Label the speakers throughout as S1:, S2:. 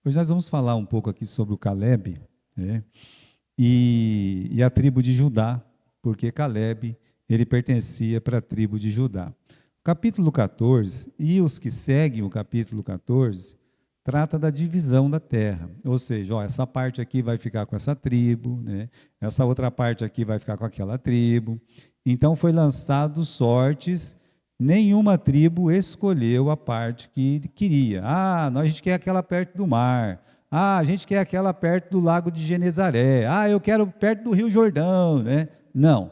S1: Hoje nós vamos falar um pouco aqui sobre o Caleb, né? E a tribo de Judá, porque Caleb, ele pertencia para a tribo de Judá. O capítulo 14 e os que seguem o capítulo 14 trata da divisão da terra, ou seja, ó, essa parte aqui vai ficar com essa tribo, né? Essa outra parte aqui vai ficar com aquela tribo. Então foi lançado sortes, nenhuma tribo escolheu a parte que queria. Ah, a gente quer aquela perto do mar. Ah, a gente quer aquela perto do lago de Genezaré. Ah, eu quero perto do Rio Jordão, né? Não,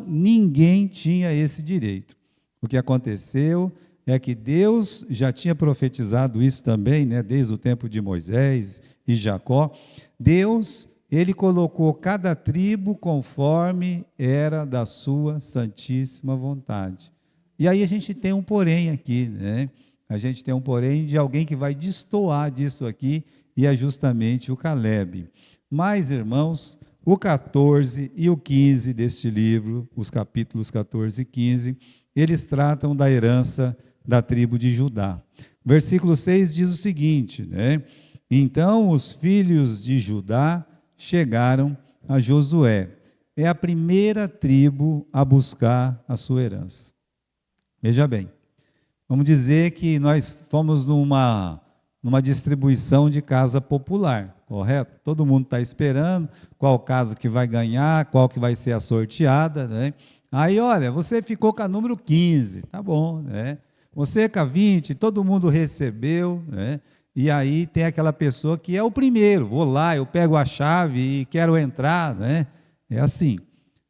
S1: ninguém tinha esse direito. O que aconteceu é que Deus já tinha profetizado isso também, né, desde o tempo de Moisés e Jacó. Deus, ele colocou cada tribo conforme era da sua santíssima vontade. E aí a gente tem um porém aqui, né? A gente tem um porém de alguém que vai destoar disso aqui, e é justamente o Caleb. Mas, irmãos, o 14 e o 15 deste livro, os capítulos 14 e 15, eles tratam da herança da tribo de Judá. Versículo 6 diz o seguinte, né? Então os filhos de Judá chegaram a Josué. É a primeira tribo a buscar a sua herança. Veja bem, vamos dizer que nós fomos numa distribuição de casa popular, correto? Todo mundo está esperando qual casa que vai ganhar, qual que vai ser a sorteada, né? Aí, olha, você ficou com a número 15, tá bom, né? Você com a 20, todo mundo recebeu, né? E aí tem aquela pessoa que é o primeiro, vou lá, eu pego a chave e quero entrar, né? É assim,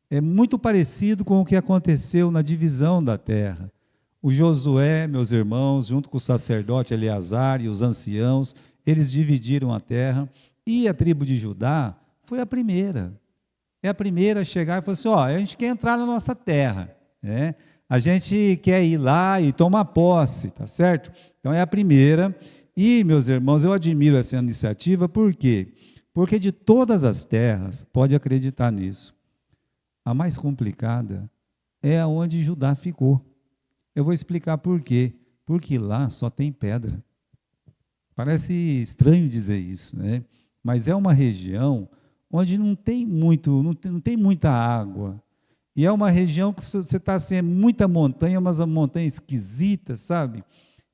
S1: é muito parecido com o que aconteceu na divisão da terra. O Josué, meus irmãos, junto com o sacerdote Eleazar e os anciãos, eles dividiram a terra, e a tribo de Judá foi a primeira. É a primeira a chegar e falar assim, ó, a gente quer entrar na nossa terra, né? A gente quer ir lá e tomar posse, tá certo? Então é a primeira. E, meus irmãos, eu admiro essa iniciativa, por quê? Porque de todas as terras, pode acreditar nisso, a mais complicada é aonde Judá ficou. Eu vou explicar por quê. Porque lá só tem pedra. Parece estranho dizer isso, né? Mas é uma região onde não tem muita água. E é uma região que você está assim, é muita montanha, mas a montanha esquisita, sabe?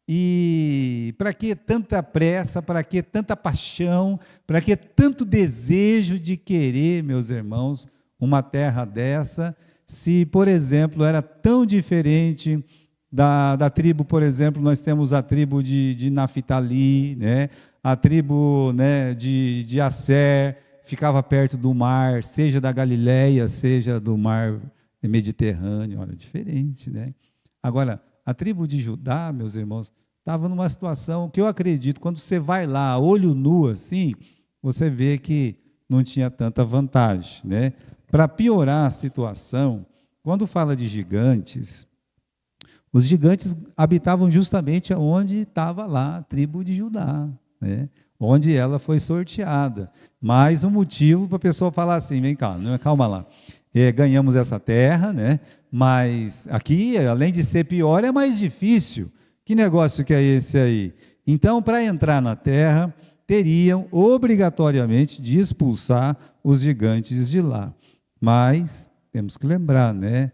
S1: E para que tanta pressa, para que tanta paixão, para que tanto desejo de querer, meus irmãos, uma terra dessa, se, por exemplo, era tão diferente da tribo, por exemplo, nós temos a tribo de Naftali, né? A tribo, né, de Asser, ficava perto do mar, seja da Galileia, seja do mar Mediterrâneo, olha, diferente, né? Agora, a tribo de Judá, meus irmãos, estava numa situação que eu acredito, quando você vai lá, olho nu assim, você vê que não tinha tanta vantagem, né? Para piorar a situação, quando fala de gigantes, os gigantes habitavam justamente onde estava lá a tribo de Judá, né? Onde ela foi sorteada. Mais um motivo para a pessoa falar assim, vem cá, calma lá, ganhamos essa terra, né? Mas aqui, além de ser pior, é mais difícil. Que negócio que é esse aí? Então, para entrar na terra, teriam obrigatoriamente de expulsar os gigantes de lá. Mas, temos que lembrar, né?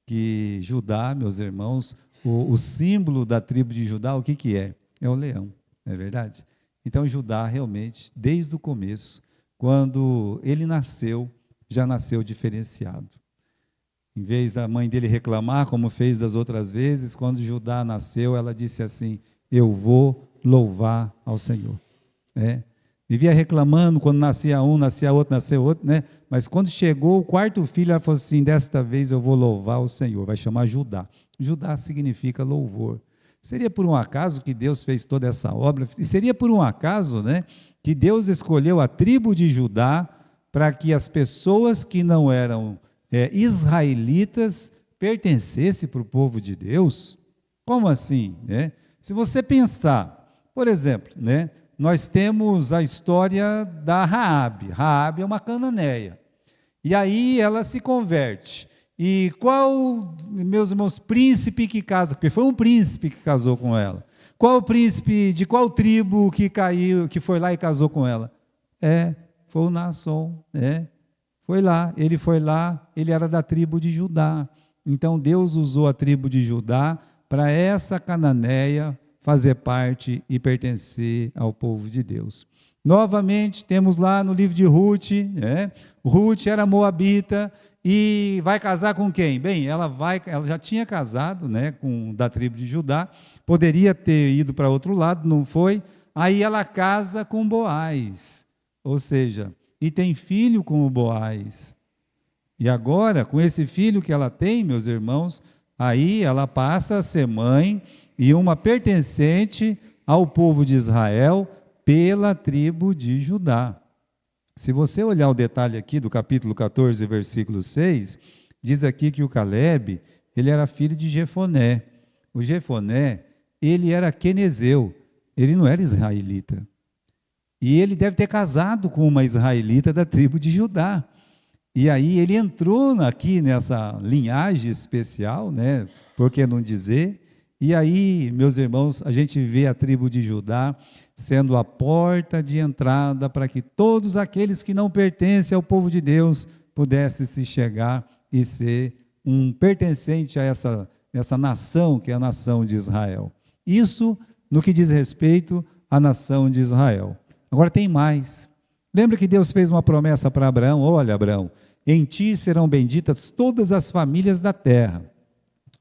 S1: Que Judá, meus irmãos, o símbolo da tribo de Judá, o que é? É o leão, não é verdade? Então, Judá realmente, desde o começo, quando ele nasceu, já nasceu diferenciado. Em vez da mãe dele reclamar, como fez das outras vezes, quando Judá nasceu, ela disse assim, eu vou louvar ao Senhor. Vivia reclamando quando nascia um, nascia outro, né? Mas quando chegou o quarto filho, ela falou assim, desta vez eu vou louvar o Senhor, vai chamar Judá. Judá significa louvor. Seria por um acaso que Deus fez toda essa obra? E seria por um acaso, né, que Deus escolheu a tribo de Judá para que as pessoas que não eram israelitas pertencessem para o povo de Deus? Como assim, né? Se você pensar, por exemplo, né, nós temos a história da Raabe. Raabe é uma cananeia. E aí ela se converte. E qual, meus irmãos, príncipe que casa? Porque foi um príncipe que casou com ela. Qual príncipe, de qual tribo que caiu, que foi lá e casou com ela? Foi o Naasson, Foi lá, ele era da tribo de Judá. Então Deus usou a tribo de Judá para essa cananeia fazer parte e pertencer ao povo de Deus. Novamente, temos lá no livro de Ruth, Ruth era moabita e vai casar com quem? Bem, ela já tinha casado, da tribo de Judá, poderia ter ido para outro lado, não foi. Aí ela casa com Boaz, ou seja, e tem filho com o Boaz. E agora, com esse filho que ela tem, meus irmãos, aí ela passa a ser mãe e uma pertencente ao povo de Israel pela tribo de Judá. Se você olhar o detalhe aqui do capítulo 14, versículo 6, diz aqui que o Calebe, ele era filho de Jefoné. O Jefoné, ele era quenezeu, ele não era israelita. E ele deve ter casado com uma israelita da tribo de Judá. E aí ele entrou aqui nessa linhagem especial, por que não dizer? E aí, meus irmãos, a gente vê a tribo de Judá sendo a porta de entrada para que todos aqueles que não pertencem ao povo de Deus pudessem se chegar e ser um pertencente a essa nação, que é a nação de Israel. Isso no que diz respeito à nação de Israel. Agora tem mais. Lembra que Deus fez uma promessa para Abraão? Olha, Abraão, em ti serão benditas todas as famílias da terra.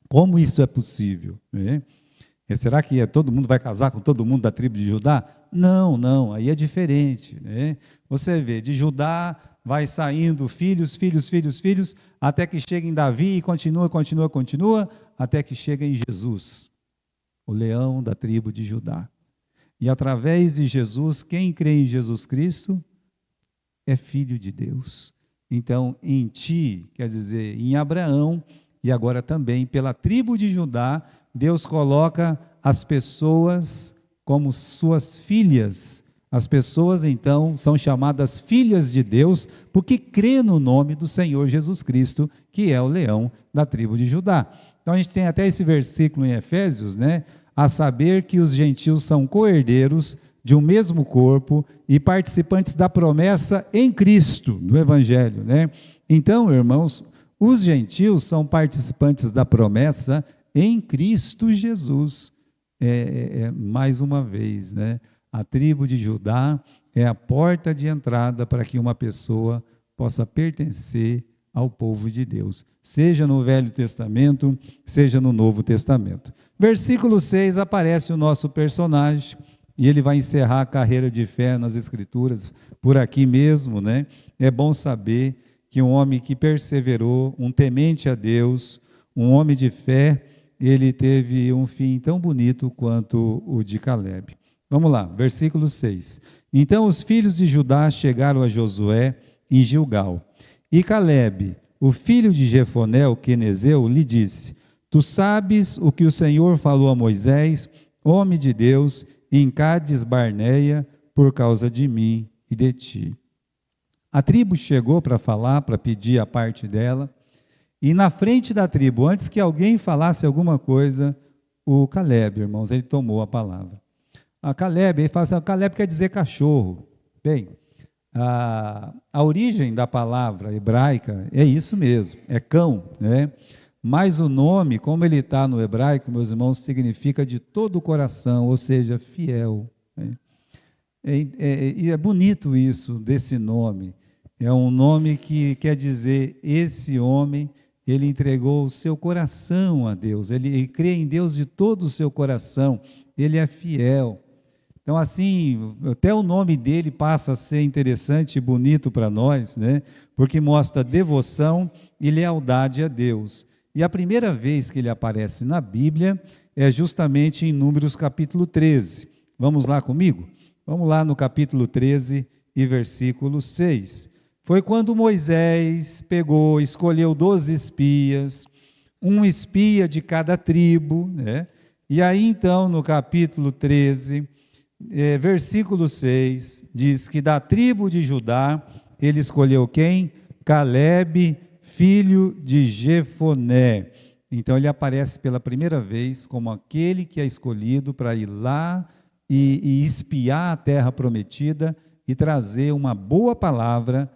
S1: Como isso é possível? E será que todo mundo vai casar com todo mundo da tribo de Judá? Não, aí é diferente. Você vê, de Judá vai saindo filhos, até que chega em Davi e continua, até que chega em Jesus, o leão da tribo de Judá. E através de Jesus, quem crê em Jesus Cristo é filho de Deus. Então, em ti, quer dizer, em Abraão, e agora também pela tribo de Judá, Deus coloca as pessoas como suas filhas. As pessoas, então, são chamadas filhas de Deus, porque crê no nome do Senhor Jesus Cristo, que é o leão da tribo de Judá. Então, a gente tem até esse versículo em Efésios, a saber que os gentios são co-herdeiros de um mesmo corpo e participantes da promessa em Cristo, do Evangelho. Então, irmãos, os gentios são participantes da promessa em Cristo Jesus. Mais uma vez, a tribo de Judá é a porta de entrada para que uma pessoa possa pertencer ao povo de Deus, seja no Velho Testamento, seja no Novo Testamento. Versículo 6, aparece o nosso personagem, e ele vai encerrar a carreira de fé nas Escrituras, por aqui mesmo. É bom saber que um homem que perseverou, um temente a Deus, um homem de fé, ele teve um fim tão bonito quanto o de Calebe. Vamos lá, versículo 6. Então os filhos de Judá chegaram a Josué em Gilgal, e Calebe, o filho de Jefoné, o quenezeu, lhe disse: Tu sabes o que o Senhor falou a Moisés, homem de Deus, em Cádiz Barneia, por causa de mim e de ti. A tribo chegou para falar, para pedir a parte dela, e na frente da tribo, antes que alguém falasse alguma coisa, o Calebe, irmãos, ele tomou a palavra. A Calebe, ele fala assim, Calebe quer dizer cachorro. Bem, a origem da palavra hebraica é isso mesmo, é cão, Mas o nome, como ele está no hebraico, meus irmãos, significa de todo o coração, ou seja, fiel. E é bonito isso, desse nome. É um nome que quer dizer, esse homem, ele entregou o seu coração a Deus, ele crê em Deus de todo o seu coração, ele é fiel. Então, assim, até o nome dele passa a ser interessante e bonito para nós, porque mostra devoção e lealdade a Deus. E a primeira vez que ele aparece na Bíblia é justamente em Números capítulo 13. Vamos lá comigo? Vamos lá no capítulo 13 e versículo 6. Foi quando Moisés escolheu 12 espias, um espia de cada tribo, E aí então no capítulo 13, versículo 6, diz que da tribo de Judá, ele escolheu quem? Calebe, filho de Jefoné. Então ele aparece pela primeira vez como aquele que é escolhido para ir lá e espiar a terra prometida e trazer uma boa palavra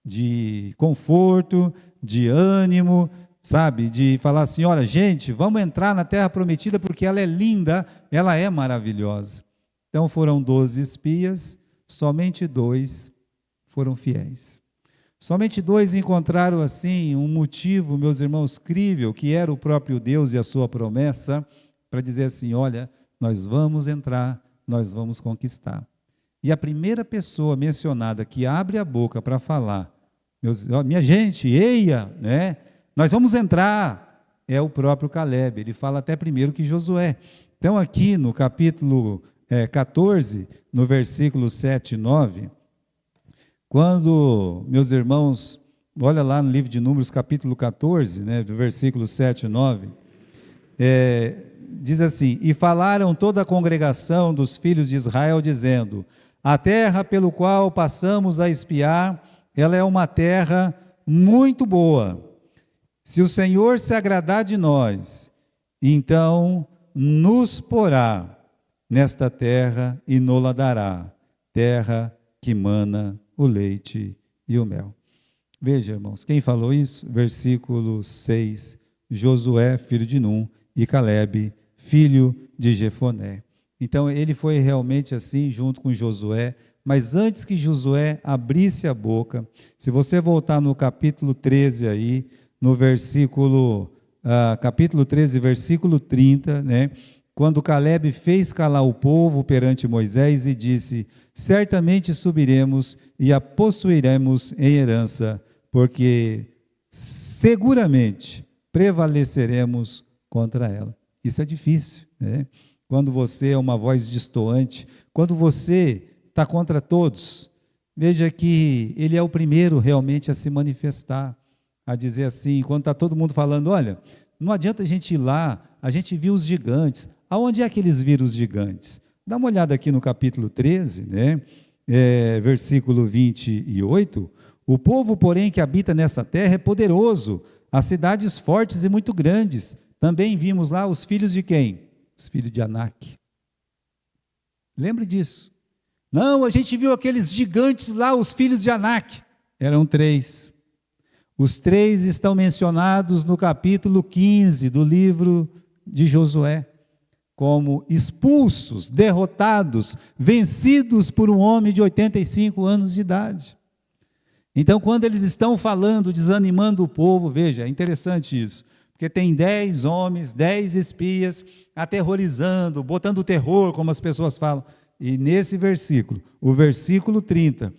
S1: de conforto, de ânimo, sabe? De falar assim, olha, gente, vamos entrar na terra prometida porque ela é linda, ela é maravilhosa. Então foram 12 espias, somente 2 foram fiéis. Somente 2 encontraram, assim, um motivo, meus irmãos, crível, que era o próprio Deus e a sua promessa, para dizer assim, olha, nós vamos entrar, nós vamos conquistar. E a primeira pessoa mencionada que abre a boca para falar, minha gente, eia, né? Nós vamos entrar, é o próprio Caleb. Ele fala até primeiro que Josué. Então aqui no capítulo 14, no versículo 7 e 9, quando, meus irmãos, olha lá no livro de Números, capítulo 14, né, do versículo 7 e 9, diz assim, e falaram toda a congregação dos filhos de Israel, dizendo, a terra pelo qual passamos a espiar, ela é uma terra muito boa. Se o Senhor se agradar de nós, então nos porá nesta terra e nola dará, terra que mana o leite e o mel. Veja, irmãos, quem falou isso? Versículo 6, Josué, filho de Num, e Caleb, filho de Jefoné. Então, ele foi realmente assim, junto com Josué, mas antes que Josué abrisse a boca, se você voltar no capítulo 13 aí, no versículo, capítulo 13, versículo 30, né? Quando Caleb fez calar o povo perante Moisés e disse, certamente subiremos e a possuiremos em herança, porque seguramente prevaleceremos contra ela. Isso é difícil, né? Quando você é uma voz destoante, quando você está contra todos, veja que ele é o primeiro realmente a se manifestar, a dizer assim, quando está todo mundo falando, olha, não adianta a gente ir lá, a gente viu os gigantes. Aonde é que eles viram os gigantes? Dá uma olhada aqui no capítulo 13, né? Versículo 28. O povo, porém, que habita nessa terra é poderoso, as cidades fortes e muito grandes. Também vimos lá os filhos de quem? Os filhos de Anak. Lembre disso. Não, a gente viu aqueles gigantes lá, os filhos de Anak. Eram 3. Os 3 estão mencionados no capítulo 15 do livro de Josué, como expulsos, derrotados, vencidos por um homem de 85 anos de idade. Então, quando eles estão falando, desanimando o povo, veja, é interessante isso, porque tem 10 homens, 10 espias, aterrorizando, botando terror, como as pessoas falam. E nesse versículo, o versículo 30,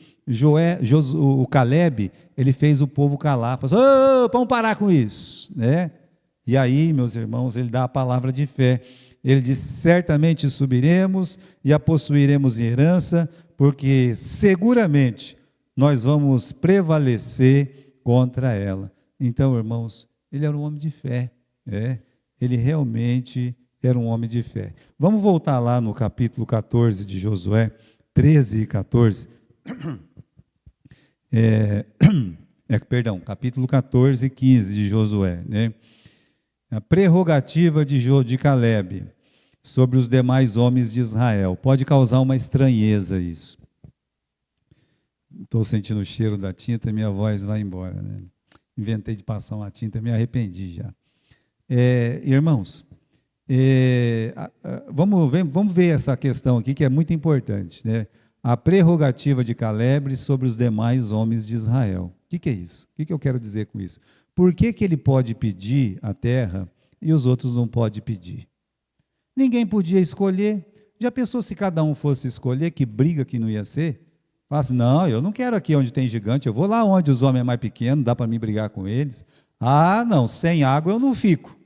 S1: o Caleb, ele fez o povo calar, falou assim, vamos parar com isso, né? E aí, meus irmãos, ele dá a palavra de fé. Ele diz, certamente subiremos e a possuiremos em herança, porque seguramente nós vamos prevalecer contra ela. Então, irmãos, ele era um homem de fé, ele realmente era um homem de fé. Vamos voltar lá no capítulo 14 de Josué, 13 e 14. Capítulo 14 e 15 de Josué, né? A prerrogativa de Caleb sobre os demais homens de Israel. Pode causar uma estranheza isso. Estou sentindo o cheiro da tinta e minha voz vai embora, né? Inventei de passar uma tinta, me arrependi já. Irmãos, vamos ver essa questão aqui que é muito importante, né? A prerrogativa de Caleb sobre os demais homens de Israel. O que é isso? O que eu quero dizer com isso? Por que ele pode pedir a terra e os outros não podem pedir? Ninguém podia escolher. Já pensou se cada um fosse escolher, que briga que não ia ser? Fala assim, não, eu não quero aqui onde tem gigante, eu vou lá onde os homens é mais pequenos, dá para mim brigar com eles. Ah, não, sem água eu não fico.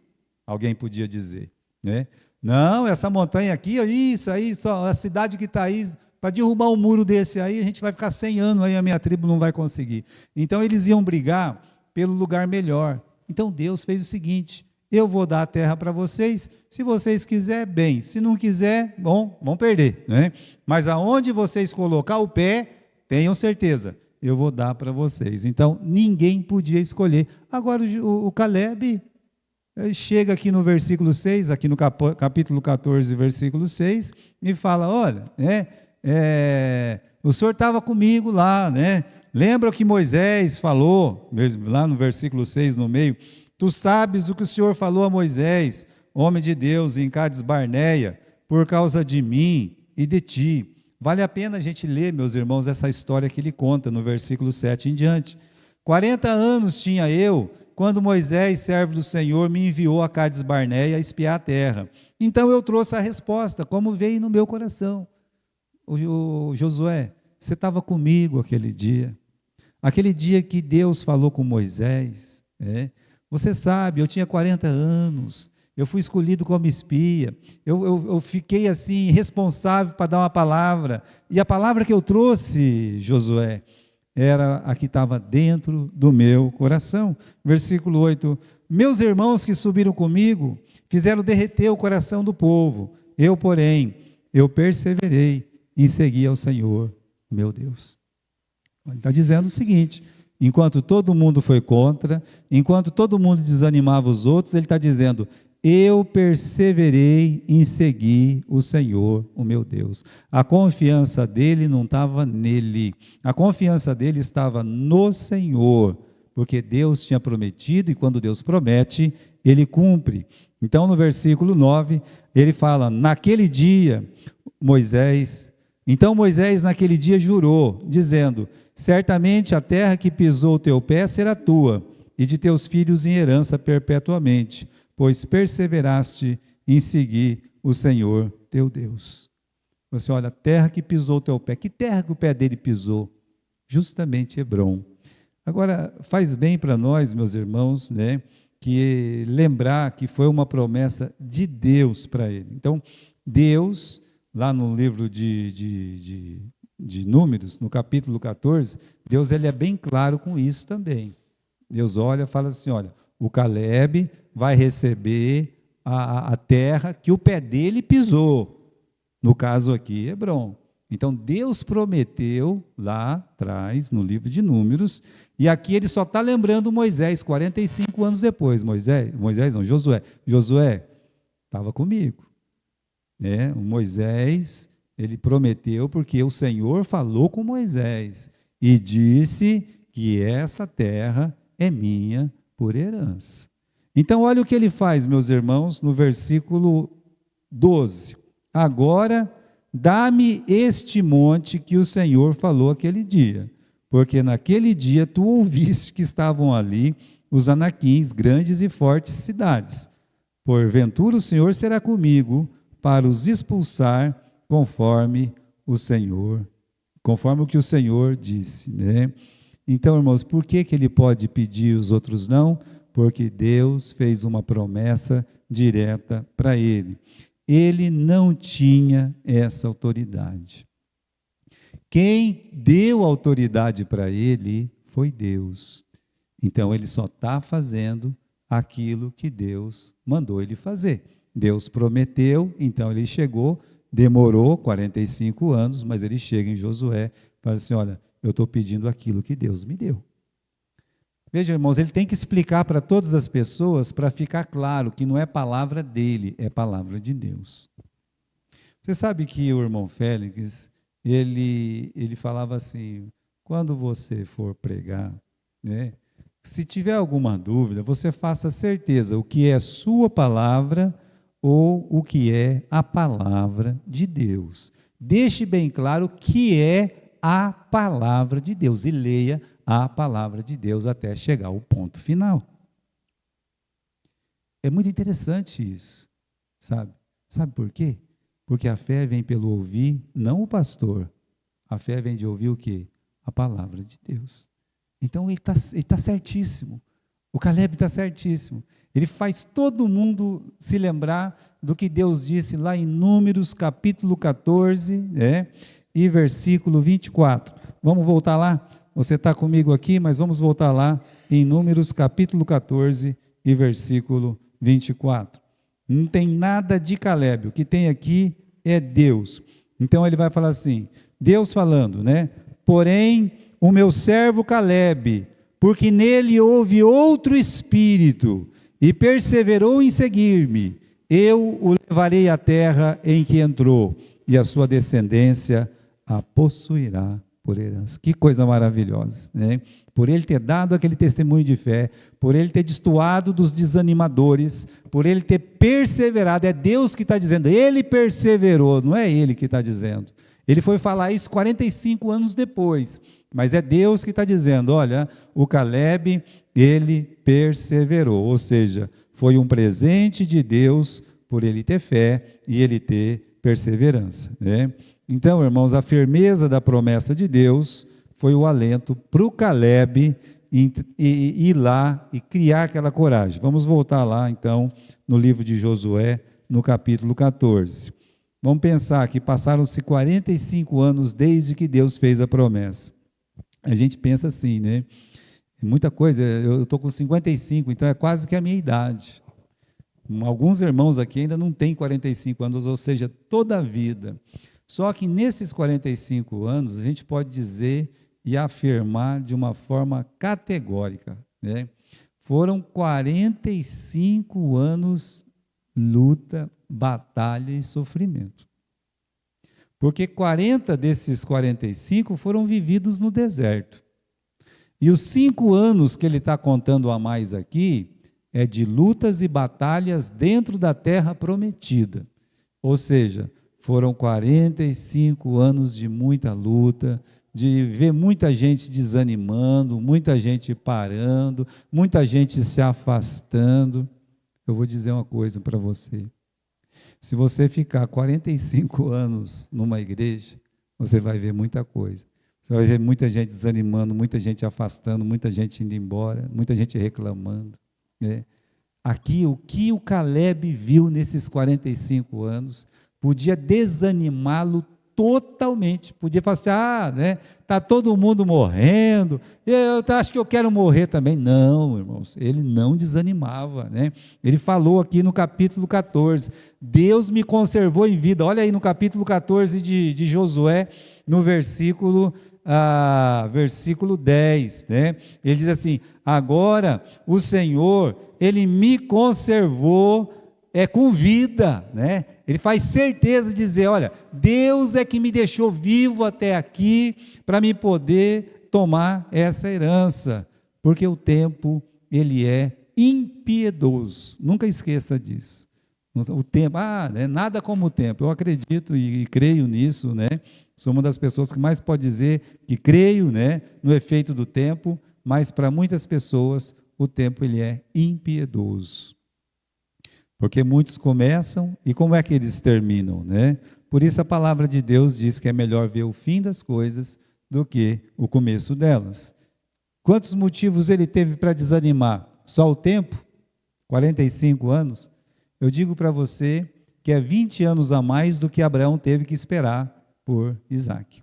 S1: Alguém podia dizer, né? Não, essa montanha aqui, isso aí, só a cidade que está aí, para derrubar um muro desse aí, a gente vai ficar 100 anos, aí a minha tribo não vai conseguir. Então eles iam brigar pelo lugar melhor. Então Deus fez o seguinte, eu vou dar a terra para vocês, se vocês quiserem, bem, se não quiser, bom, vão perder, né? Mas aonde vocês colocar o pé, tenham certeza, eu vou dar para vocês. Então ninguém podia escolher. Agora o Caleb, Ele chega aqui no versículo 6, aqui no capítulo 14, versículo 6, e fala, olha, o senhor estava comigo lá, né? Lembra que Moisés falou, lá no versículo 6, no meio, tu sabes o que o Senhor falou a Moisés, homem de Deus, em Cádiz Barneia, por causa de mim e de ti. Vale a pena a gente ler, meus irmãos, essa história que ele conta no versículo 7 em diante. 40 anos tinha eu, quando Moisés, servo do Senhor, me enviou a Cádiz Barneia a espiar a terra. Então eu trouxe a resposta, como veio no meu coração. O Josué, você estava comigo aquele dia que Deus falou com Moisés. Você sabe, eu tinha 40 anos, eu fui escolhido como espia, eu fiquei assim, responsável para dar uma palavra, e a palavra que eu trouxe, Josué, era a que estava dentro do meu coração. Versículo 8, meus irmãos que subiram comigo, fizeram derreter o coração do povo, eu, porém, eu perseverei em seguir ao Senhor, meu Deus. Ele está dizendo o seguinte, enquanto todo mundo foi contra, enquanto todo mundo desanimava os outros, ele está dizendo, eu perseverei em seguir o Senhor, o meu Deus. A confiança dele não estava nele, a confiança dele estava no Senhor, porque Deus tinha prometido, e quando Deus promete, ele cumpre. Então, no versículo 9, ele fala, naquele dia, Moisés naquele dia jurou, dizendo, certamente a terra que pisou o teu pé será tua, e de teus filhos em herança perpetuamente, pois perseveraste em seguir o Senhor teu Deus. Você olha, a terra que pisou o teu pé, que terra que o pé dele pisou? Justamente Hebrom. Agora, faz bem para nós, meus irmãos, né, que lembrar que foi uma promessa de Deus para ele. Então, Deus, lá no livro de Números, no capítulo 14, Deus ele é bem claro com isso também. Deus olha e fala assim, olha, o Caleb vai receber a terra que o pé dele pisou, no caso aqui, Hebrom. Então, Deus prometeu lá atrás, no livro de Números, e aqui ele só está lembrando Moisés, 45 anos depois. Josué estava comigo. O Moisés, ele prometeu porque o Senhor falou com Moisés e disse que essa terra é minha por herança. Então, olha o que ele faz, meus irmãos, no versículo 12. Agora, dá-me este monte que o Senhor falou aquele dia, porque naquele dia tu ouviste que estavam ali os anaquins, grandes e fortes cidades. Porventura o Senhor será comigo para os expulsar conforme o que o Senhor disse, né? Então, irmãos, por que ele pode pedir os outros não? Porque Deus fez uma promessa direta para ele. Ele não tinha essa autoridade. Quem deu autoridade para ele foi Deus. Então, ele só está fazendo aquilo que Deus mandou ele fazer. Deus prometeu, então ele chegou, demorou 45 anos, mas ele chega em Josué e fala assim, olha, eu estou pedindo aquilo que Deus me deu. Veja, irmãos, ele tem que explicar para todas as pessoas para ficar claro que não é palavra dele, é palavra de Deus. Você sabe que o irmão Félix, ele falava assim, quando você for pregar, né, se tiver alguma dúvida, você faça certeza o que é sua palavra ou o que é a palavra de Deus. Deixe bem claro o que é a palavra de Deus e leia a palavra de Deus até chegar ao ponto final. É muito interessante isso, sabe? Sabe por quê? Porque a fé vem pelo ouvir, não o pastor. A fé vem de ouvir o quê? A palavra de Deus. Então ele tá certíssimo. O Caleb está certíssimo. Ele faz todo mundo se lembrar do que Deus disse lá em Números capítulo 14, e versículo 24. Vamos voltar lá? Você está comigo aqui, mas vamos voltar lá em Números capítulo 14 e versículo 24. Não tem nada de Caleb, o que tem aqui é Deus. Então ele vai falar assim, Deus falando, né? Porém, o meu servo Caleb, porque nele houve outro espírito, e perseverou em seguir-me, eu o levarei à terra em que entrou, e a sua descendência a possuirá por herança. Que coisa maravilhosa, né? Por ele ter dado aquele testemunho de fé, por ele ter destoado dos desanimadores, por ele ter perseverado. É Deus que está dizendo, ele perseverou, não é ele que está dizendo. Ele foi falar isso 45 anos depois, mas é Deus que está dizendo, olha, o Caleb, ele perseverou, ou seja, foi um presente de Deus por ele ter fé e ele ter perseverança, né? Então, irmãos, a firmeza da promessa de Deus foi o alento para o Caleb ir lá e criar aquela coragem. Vamos voltar lá, então, no livro de Josué, no capítulo 14. Vamos pensar que passaram-se 45 anos desde que Deus fez a promessa. A gente pensa assim, né? Muita coisa, eu estou com 55, então é quase que a minha idade. Alguns irmãos aqui ainda não têm 45 anos, ou seja, toda a vida. Só que nesses 45 anos, a gente pode dizer e afirmar de uma forma categórica, né? Foram 45 anos luta, batalha e sofrimento. Porque 40 desses 45 foram vividos no deserto. E os 5 anos que ele está contando a mais aqui é de lutas e batalhas dentro da terra prometida. Ou seja, foram 45 anos de muita luta, de ver muita gente desanimando, muita gente parando, muita gente se afastando. Eu vou dizer uma coisa para você. Se você ficar 45 anos numa igreja, você vai ver muita coisa. Você vai ver muita gente desanimando, muita gente afastando, muita gente indo embora, muita gente reclamando, né? Aqui, o que o Caleb viu nesses 45 anos podia desanimá-lo totalmente. Podia falar assim, né, está todo mundo morrendo, eu acho que eu quero morrer também. Não, irmãos, ele não desanimava, né? Ele falou aqui no capítulo 14, Deus me conservou em vida. Olha aí no capítulo 14 de Josué, no versículo 10, né? Ele diz assim, agora o Senhor, Ele me conservou com vida, né? Ele faz certeza de dizer, olha, Deus é que me deixou vivo até aqui, para me poder tomar essa herança, porque o tempo, ele é impiedoso, nunca esqueça disso. O tempo, né, nada como o tempo, eu acredito e creio nisso, né? Sou uma das pessoas que mais pode dizer que creio, né, no efeito do tempo, mas para muitas pessoas o tempo ele é impiedoso. Porque muitos começam e como é que eles terminam, né? Por isso a palavra de Deus diz que é melhor ver o fim das coisas do que o começo delas. Quantos motivos ele teve para desanimar? Só o tempo? 45 anos? Eu digo para você que é 20 anos a mais do que Abraão teve que esperar por Isaac.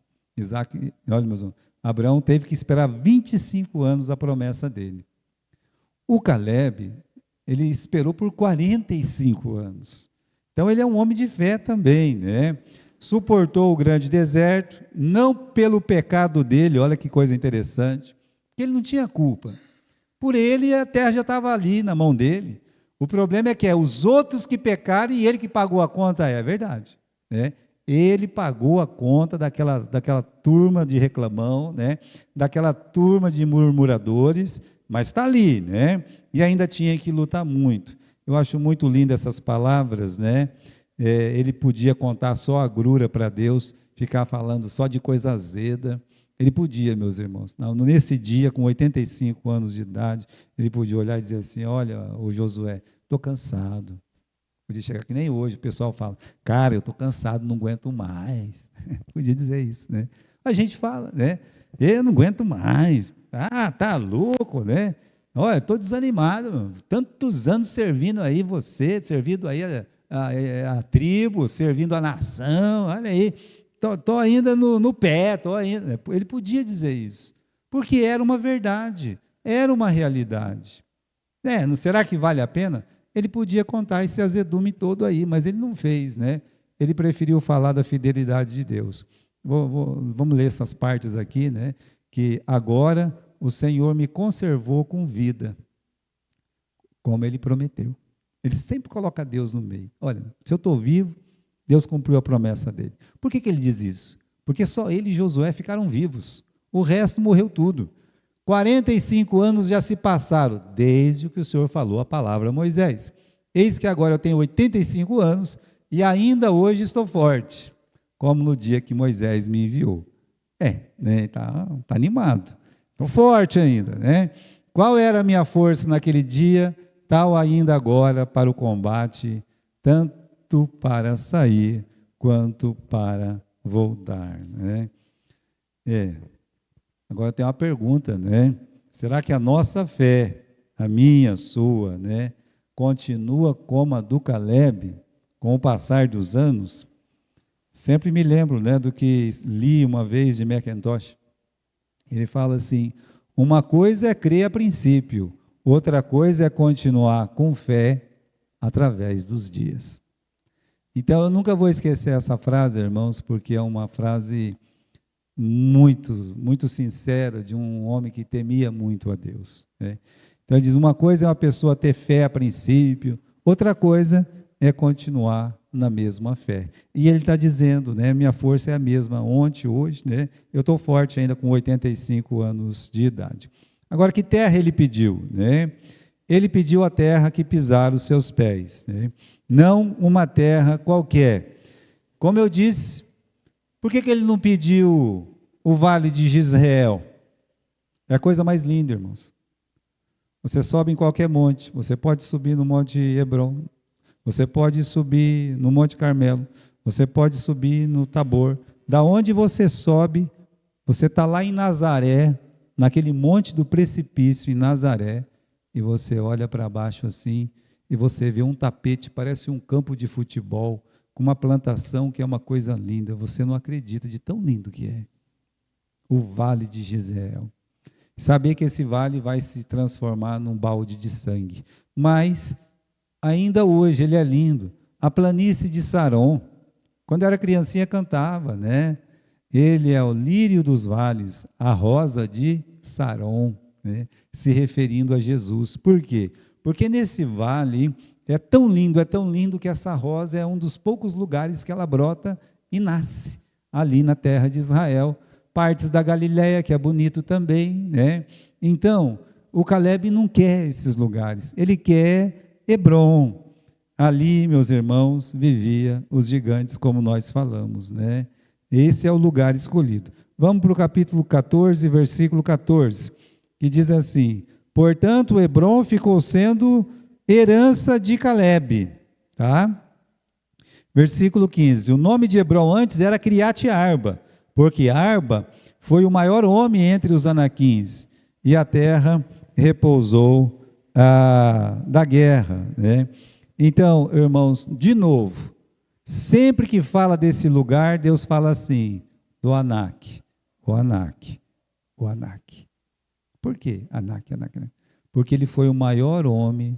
S1: Olha, meus irmãos, Abraão teve que esperar 25 anos a promessa dele. O Caleb, ele esperou por 45 anos. Então ele é um homem de fé também, né? Suportou o grande deserto, não pelo pecado dele, olha que coisa interessante, porque ele não tinha culpa. Por ele a terra já estava ali na mão dele. O problema é que é os outros que pecaram e ele que pagou a conta, é verdade, né? Ele pagou a conta daquela turma de reclamão, né? Daquela turma de murmuradores, mas está ali, né? E ainda tinha que lutar muito. Eu acho muito lindo essas palavras, né? Ele podia contar só a agrura para Deus, ficar falando só de coisa azeda. Ele podia, meus irmãos. Nesse dia, com 85 anos de idade, ele podia olhar e dizer assim, olha, o Josué, estou cansado. Podia chegar que nem hoje, o pessoal fala, cara, eu estou cansado, não aguento mais. Podia dizer isso, né? A gente fala, né? Eu não aguento mais. Tá louco, né? Olha, estou desanimado, tantos anos servindo aí você, servindo aí a tribo, servindo a nação, olha aí, estou ainda no pé, estou ainda. Ele podia dizer isso, porque era uma verdade, era uma realidade. Não será que vale a pena? Ele podia contar esse azedume todo aí, mas ele não fez, né? Ele preferiu falar da fidelidade de Deus. Vamos ler essas partes aqui, né? Que agora o Senhor me conservou com vida. como ele prometeu. Ele sempre coloca Deus no meio. Olha, se eu estou vivo, Deus cumpriu a promessa dele. Por que ele diz isso? Porque só ele e Josué ficaram vivos. O resto morreu tudo. 45 anos já se passaram, desde que o Senhor falou a palavra a Moisés. Eis que agora eu tenho 85 anos e ainda hoje estou forte, como no dia que Moisés me enviou. Tá animado. Estou forte ainda, né? Qual era a minha força naquele dia, tal ainda agora para o combate, tanto para sair quanto para voltar, né? Agora tem uma pergunta, né? Será que a nossa fé, a minha, a sua, né, continua como a do Caleb, com o passar dos anos? Sempre me lembro, né, do que li uma vez de Mackintosh. Ele fala assim: uma coisa é crer a princípio, outra coisa é continuar com fé através dos dias. Então, eu nunca vou esquecer essa frase, irmãos, porque é uma frase muito, muito sincera de um homem que temia muito a Deus, né? Então, ele diz: uma coisa é uma pessoa ter fé a princípio, outra coisa é continuar na mesma fé. E ele está dizendo, né, minha força é a mesma ontem, hoje, né? Eu estou forte ainda com 85 anos de idade. Agora, que terra ele pediu, né? Ele pediu a terra que pisaram os seus pés, né? Não uma terra qualquer. Como eu disse, por que ele não pediu o vale de Jezreel? É a coisa mais linda, irmãos. Você sobe em qualquer monte, você pode subir no Monte Hebron, você pode subir no Monte Carmelo, você pode subir no Tabor. Da onde você sobe, você está lá em Nazaré, naquele monte do precipício em Nazaré, e você olha para baixo assim, e você vê um tapete, parece um campo de futebol, com uma plantação que é uma coisa linda. Você não acredita de tão lindo que é. O Vale de Jezreel. Saber que esse vale vai se transformar num balde de sangue. Mas, ainda hoje, ele é lindo. A planície de Saron. Quando eu era criancinha, cantava, né? Ele é o lírio dos vales, a rosa de Saron, né? Se referindo a Jesus. Por quê? Porque nesse vale é tão lindo que essa rosa é um dos poucos lugares que ela brota e nasce, ali na terra de Israel. Partes da Galileia, que é bonito também, né? Então, o Caleb não quer esses lugares, ele quer Hebron. Ali, meus irmãos, vivia os gigantes, como nós falamos, né? Esse é o lugar escolhido. Vamos para o capítulo 14, versículo 14, que diz assim: portanto, Hebron ficou sendo herança de Caleb, tá? Versículo 15, o nome de Hebron antes era Criate Arba, porque Arba foi o maior homem entre os anaquins, e a terra repousou da guerra, né? Então, irmãos, de novo, sempre que fala desse lugar, Deus fala assim: do Anak, o Anak, o Anak. Por quê? Anak, Anak, Anak. Porque ele foi o maior homem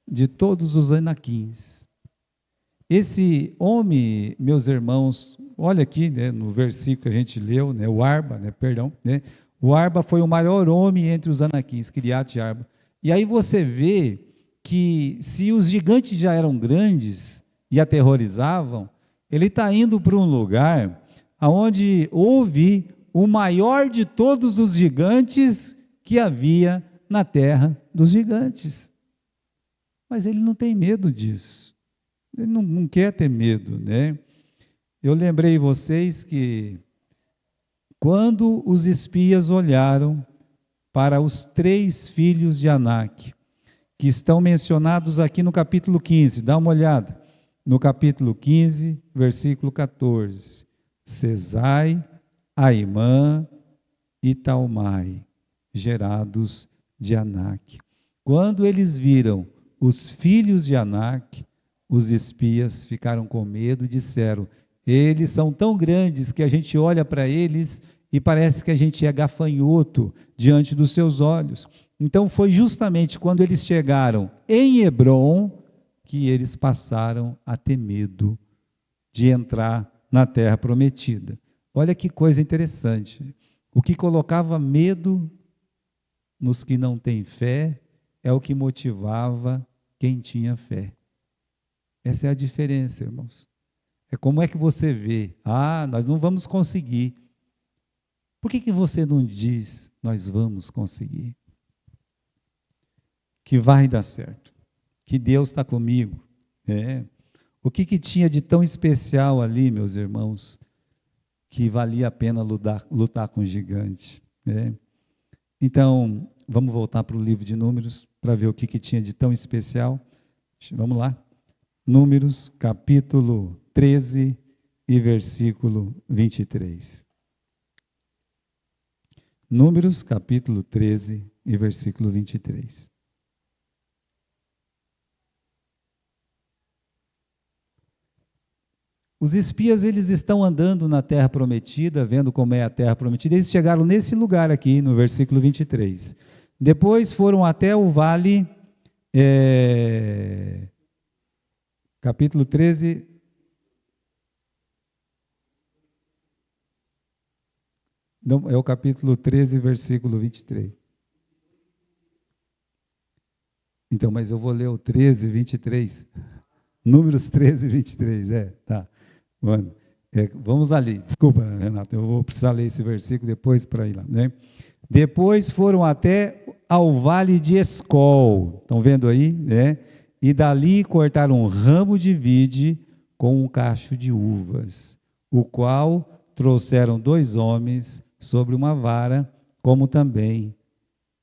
S1: de todos os anaquins. Esse homem, meus irmãos, olha aqui, né, no versículo que a gente leu, né, o Arba, né, perdão, né, o Arba foi o maior homem entre os anaquins, Criate Arba. E aí você vê que se os gigantes já eram grandes e aterrorizavam, ele está indo para um lugar onde houve o maior de todos os gigantes que havia na terra dos gigantes. Mas ele não tem medo disso. Ele não quer ter medo, né? Eu lembrei vocês que quando os espias olharam para os 3 filhos de Anak, que estão mencionados aqui no capítulo 15, dá uma olhada, no capítulo 15, versículo 14, Sesai, Aimã e Talmai, gerados de Anak. Quando eles viram os filhos de Anak, os espias ficaram com medo e disseram: eles são tão grandes que a gente olha para eles e parece que a gente é gafanhoto diante dos seus olhos. Então foi justamente quando eles chegaram em Hebron que eles passaram a ter medo de entrar na terra prometida. Olha que coisa interessante. O que colocava medo nos que não têm fé é o que motivava quem tinha fé. Essa é a diferença, irmãos. É como é que você vê, nós não vamos conseguir. Por que você não diz, nós vamos conseguir? Que vai dar certo, que Deus está comigo. O que tinha de tão especial ali, meus irmãos, que valia a pena lutar com o gigante? Então, vamos voltar para o livro de Números, para ver o que tinha de tão especial. Vamos lá. Números, capítulo 13 e versículo 23. Números, capítulo 13 e versículo 23. Os espias, eles estão andando na terra prometida, vendo como é a terra prometida. Eles chegaram nesse lugar aqui, no versículo 23. Depois foram até o vale, capítulo 13. Não, é o capítulo 13, versículo 23. Então, mas eu vou ler o 13, 23. Números 13, 23, tá. Mano, vamos ali. Desculpa, Renato, eu vou precisar ler esse versículo depois para ir lá, né? Depois foram até ao vale de Escol, estão vendo aí, né? E dali cortaram um ramo de vide com um cacho de uvas, o qual trouxeram 2 homens sobre uma vara, como também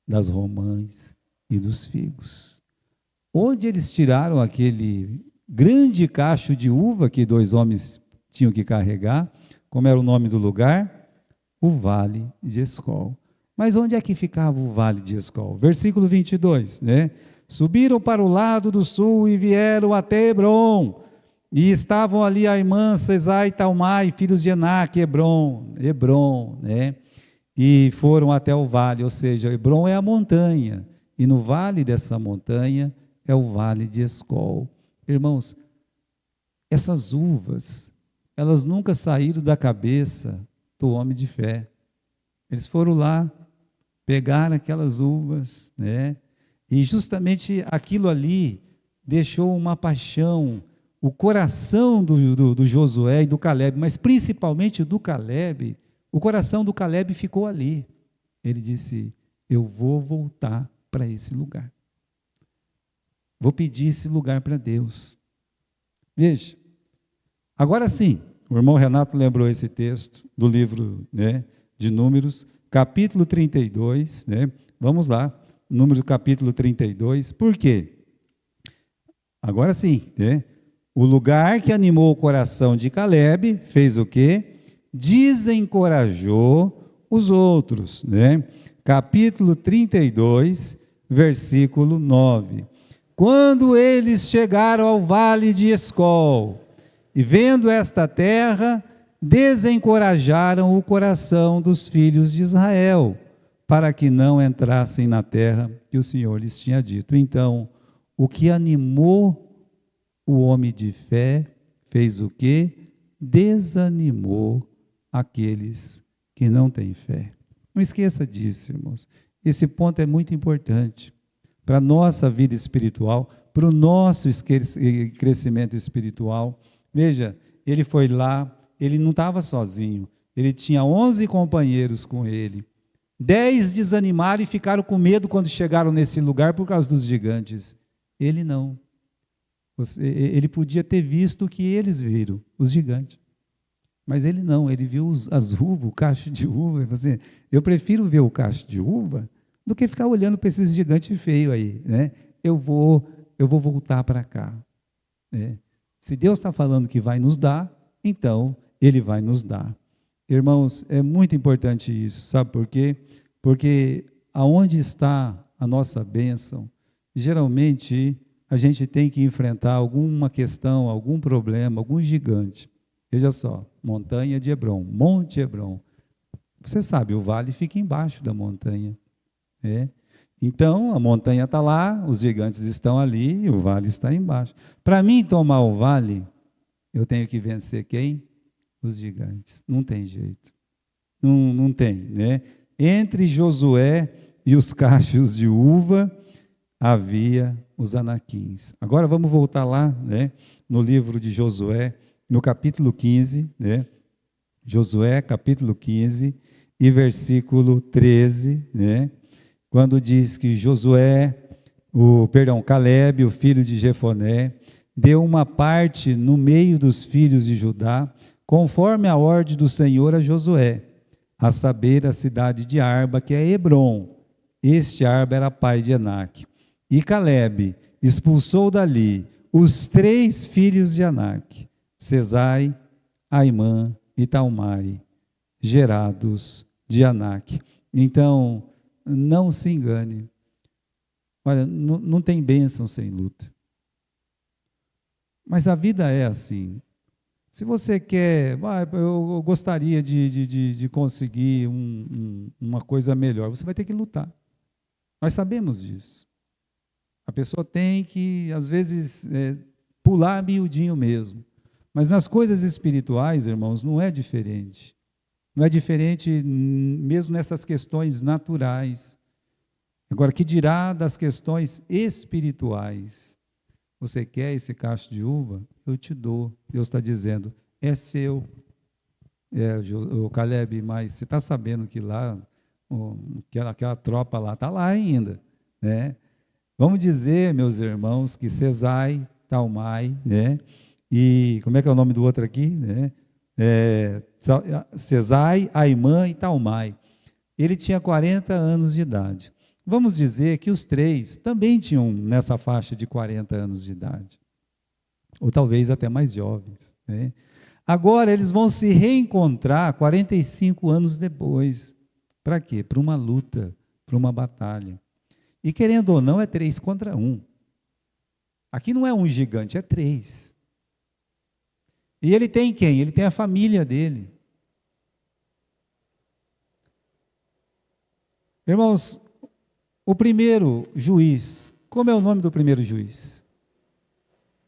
S1: das romãs e dos figos. Onde eles tiraram aquele grande cacho de uva que 2 homens tinham que carregar? Como era o nome do lugar? O Vale de Escol. Mas onde é que ficava o Vale de Escol? Versículo 22, né? Subiram para o lado do sul e vieram até Hebrom, e estavam ali Aimã, Sesai, Talmai, filhos de Enac, Hebrom, né? E foram até o vale, ou seja, Hebrom é a montanha, e no vale dessa montanha é o Vale de Escol. Irmãos, essas uvas, elas nunca saíram da cabeça do homem de fé. Eles foram lá, pegaram aquelas uvas, né? E justamente aquilo ali deixou uma paixão, o coração do Josué e do Caleb, mas principalmente do Caleb, o coração do Caleb ficou ali. Ele disse, eu vou voltar para esse lugar. Vou pedir esse lugar para Deus. Veja, agora sim, o irmão Renato lembrou esse texto do livro, né, de Números, capítulo 32, né? Vamos lá, Números capítulo 32, por quê? Agora sim, né? O lugar que animou o coração de Caleb fez o quê? Desencorajou os outros, né? Capítulo 32, versículo 9. Quando eles chegaram ao vale de Escol, e vendo esta terra, desencorajaram o coração dos filhos de Israel, para que não entrassem na terra que o Senhor lhes tinha dito. Então, o que animou o homem de fé, fez o quê? Desanimou aqueles que não têm fé. Não esqueça disso, irmãos. Esse ponto é muito importante para a nossa vida espiritual, para o nosso crescimento espiritual. Veja, ele foi lá, ele não estava sozinho, ele tinha 11 companheiros com ele. 10 desanimaram e ficaram com medo quando chegaram nesse lugar por causa dos gigantes. Ele não. Ele podia ter visto o que eles viram, os gigantes. Mas ele não, ele viu as uvas, o cacho de uva. Ele falou assim, eu prefiro ver o cacho de uva do que ficar olhando para esses gigantes feios aí, né? Eu vou voltar para cá, né? Se Deus está falando que vai nos dar, então Ele vai nos dar. Irmãos, é muito importante isso, sabe por quê? Porque aonde está a nossa bênção, geralmente a gente tem que enfrentar alguma questão, algum problema, algum gigante. Veja só, montanha de Hebrom, Monte Hebrom. Você sabe, o vale fica embaixo da montanha. Então, a montanha está lá, os gigantes estão ali e o vale está embaixo. Para mim tomar o vale, eu tenho que vencer quem? Os gigantes. Não tem jeito. Não tem, né? Entre Josué e os cachos de uva, havia os anaquins. Agora vamos voltar lá, né, no livro de Josué, no capítulo 15, né, Josué, capítulo 15, e versículo 13, né, quando diz que Caleb, o filho de Jefoné, deu uma parte no meio dos filhos de Judá, conforme a ordem do Senhor a Josué, a saber, a cidade de Arba, que é Hebrom. Este Arba era pai de Enaque. E Caleb expulsou dali os 3 filhos de Enaque, Sesai, Aimã e Talmai, gerados de Enaque. Então, não se engane. Olha, não tem bênção sem luta. Mas a vida é assim. Se você quer, eu gostaria de conseguir uma coisa melhor, você vai ter que lutar. Nós sabemos disso. A pessoa tem que, às vezes, pular miudinho mesmo. Mas nas coisas espirituais, irmãos, não é diferente. Não é diferente mesmo nessas questões naturais. Agora, que dirá das questões espirituais? Você quer esse cacho de uva? Eu te dou. Deus está dizendo, é seu. O Caleb, mas você está sabendo que lá, aquela tropa lá está lá ainda, né? Vamos dizer, meus irmãos, que Sesai, Talmai, né? E como é que é o nome do outro aqui, né? Sesai, Aimã e Talmai. Ele tinha 40 anos de idade. Vamos dizer que os 3 também tinham nessa faixa de 40 anos de idade, ou talvez até mais jovens, né? Agora eles vão se reencontrar 45 anos depois. Para quê? Para uma luta, para uma batalha. E querendo ou não, é 3 contra 1. Aqui não é um gigante, é 3. E ele tem quem? Ele tem a família dele. Irmãos, o primeiro juiz, como é o nome do primeiro juiz?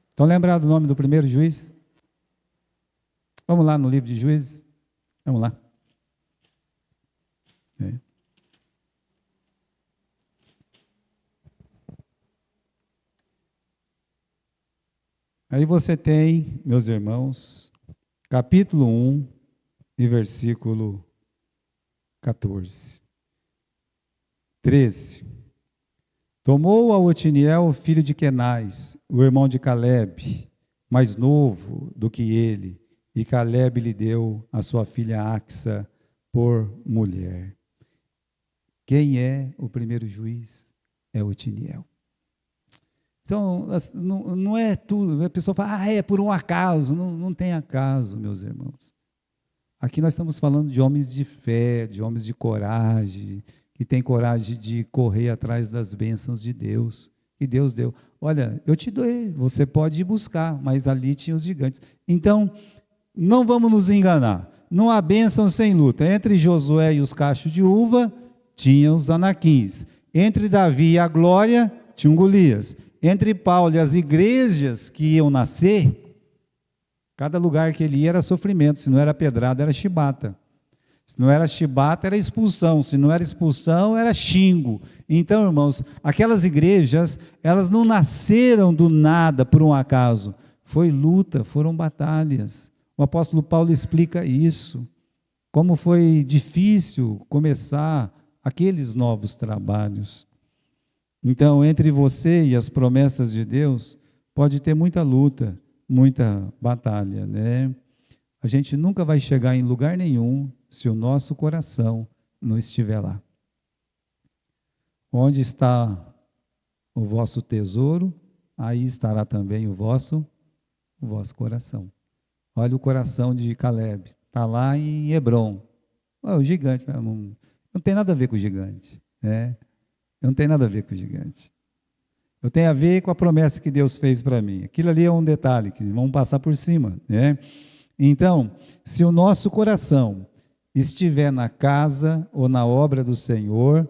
S1: Estão lembrados do nome do primeiro juiz? Vamos lá no livro de Juízes? Vamos lá. Aí você tem, meus irmãos, capítulo 1 e versículo 14. 13. Tomou a Otiniel, filho de Quenais, o irmão de Caleb, mais novo do que ele, e Caleb lhe deu a sua filha Axa por mulher. Quem é o primeiro juiz? É Otiniel. Então, não é tudo, a pessoa fala, é por um acaso. Não tem acaso, meus irmãos. Aqui nós estamos falando de homens de fé, de homens de coragem, que têm coragem de correr atrás das bênçãos de Deus. E Deus deu. Olha, eu te dei, você pode ir buscar, mas ali tinha os gigantes. Então, não vamos nos enganar. Não há bênção sem luta. Entre Josué e os cachos de uva, tinha os anaquins. Entre Davi e a glória, tinha um Golias. Entre Paulo e as igrejas que iam nascer, cada lugar que ele ia era sofrimento. Se não era pedrada, era chibata. Se não era chibata, era expulsão. Se não era expulsão, era xingo. Então, irmãos, aquelas igrejas, elas não nasceram do nada por um acaso. Foi luta, foram batalhas. O apóstolo Paulo explica isso. Como foi difícil começar aqueles novos trabalhos. Então, entre você e as promessas de Deus, pode ter muita luta, muita batalha, né? A gente nunca vai chegar em lugar nenhum se o nosso coração não estiver lá. Onde está o vosso tesouro, aí estará também o vosso coração. Olha o coração de Caleb, está lá em Hebrom. O gigante, não tem nada a ver com o gigante, né? Não tem nada a ver com o gigante. Eu tenho a ver com a promessa que Deus fez para mim. Aquilo ali é um detalhe que vamos passar por cima, né? Então, se o nosso coração estiver na casa ou na obra do Senhor,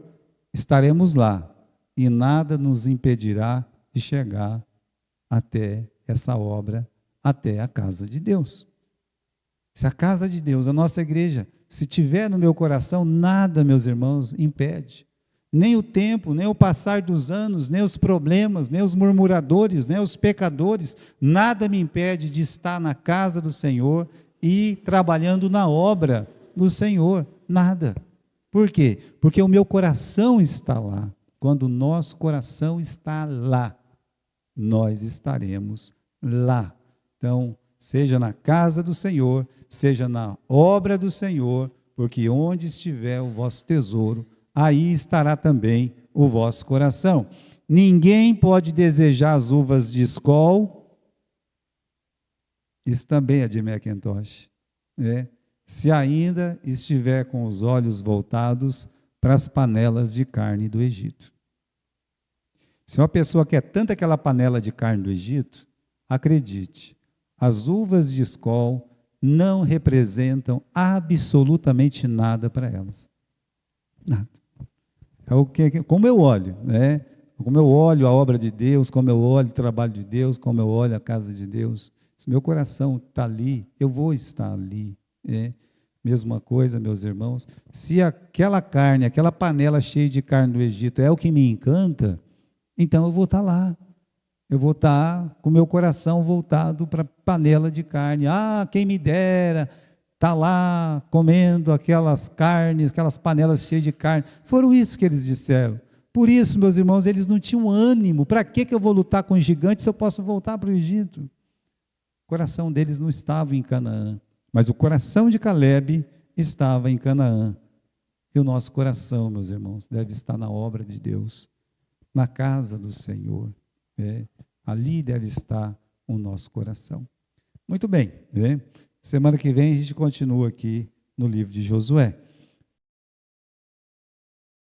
S1: estaremos lá e nada nos impedirá de chegar até essa obra, até a casa de Deus. Se a casa de Deus, a nossa igreja, se tiver no meu coração, nada, meus irmãos, impede. Nem o tempo, nem o passar dos anos, nem os problemas, nem os murmuradores, nem os pecadores, nada me impede de estar na casa do Senhor e trabalhando na obra do Senhor. Nada. Por quê? Porque o meu coração está lá. Quando o nosso coração está lá, nós estaremos lá. Então, seja na casa do Senhor, seja na obra do Senhor, porque onde estiver o vosso tesouro, aí estará também o vosso coração. Ninguém pode desejar as uvas de Skol, isso também é de Macintosh, né? Se ainda estiver com os olhos voltados para as panelas de carne do Egito. Se uma pessoa quer tanto aquela panela de carne do Egito, acredite, as uvas de Skol não representam absolutamente nada para elas. Nada. É o que, como eu olho, né? Como eu olho a obra de Deus, como eu olho o trabalho de Deus, como eu olho a casa de Deus. Se meu coração está ali, eu vou estar ali. Mesma coisa, meus irmãos. Se aquela carne, aquela panela cheia de carne do Egito é o que me encanta, então eu vou estar lá. Eu vou estar com o meu coração voltado para a panela de carne. Ah, quem me dera estar lá comendo aquelas carnes, aquelas panelas cheias de carne. Foram isso que eles disseram. Por isso, meus irmãos, eles não tinham ânimo. Para que eu vou lutar com gigantes se eu posso voltar para o Egito? O coração deles não estava em Canaã, mas o coração de Caleb estava em Canaã. E o nosso coração, meus irmãos, deve estar na obra de Deus, na casa do Senhor. Ali deve estar o nosso coração. Muito bem. Semana que vem a gente continua aqui no livro de Josué.